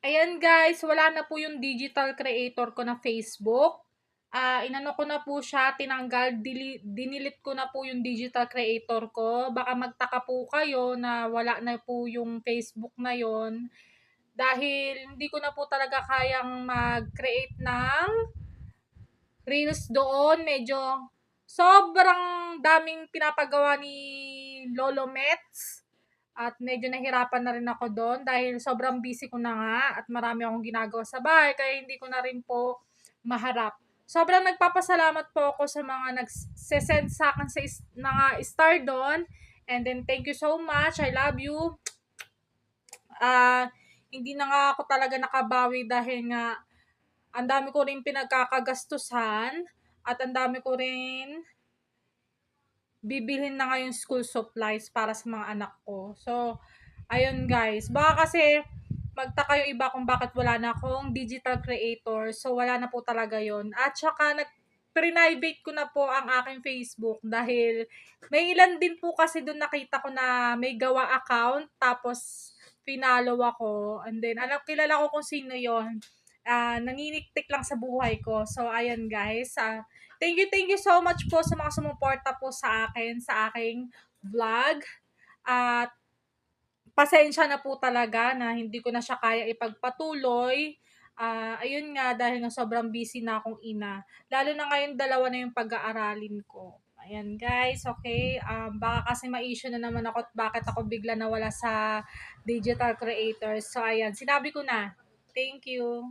Ayan guys, wala na po yung digital creator ko na Facebook. Inano ko na po siya, tinanggal, dinilit ko na po yung digital creator ko. Baka magtaka po kayo na wala na po yung Facebook na yon dahil hindi ko na po talaga kayang mag-create ng reels doon. Medyo sobrang daming pinapagawa ni Lolo Mets. At medyo nahirapan na rin ako doon dahil sobrang busy ko na nga at marami akong ginagawa sa bahay kaya hindi ko na rin po maharap. Sobrang nagpapasalamat po ako sa mga nagsesend sa akin sa mga star doon. And then thank you so much. I love you. Hindi na nga ako talaga nakabawi dahil nga ang dami ko rin pinagkakagastusan at ang dami ko rin bibilhin na ngayon school supplies para sa mga anak ko. So, ayun guys. Baka kasi magtaka yung iba kung bakit wala na akong digital creator. So, wala na po talaga yon. At saka, private ko na po ang aking Facebook dahil may ilan din po kasi doon nakita ko na may gawa account tapos pinalo ako. And then, kilala ko kung sino yon. Naniniktik lang sa buhay ko. So, ayan guys. Thank you so much po sa mga sumuporta po sa akin, sa aking vlog. At pasensya na po talaga na hindi ko na siya kaya ipagpatuloy. Ayun nga, dahil nga sobrang busy na akong ina. Lalo na ngayon, dalawa na yung pag-aaralin ko. Ayan guys, okay. Baka kasi ma-issue na naman ako at bakit ako bigla nawala sa digital creators. So ayan, sinabi ko na. Thank you.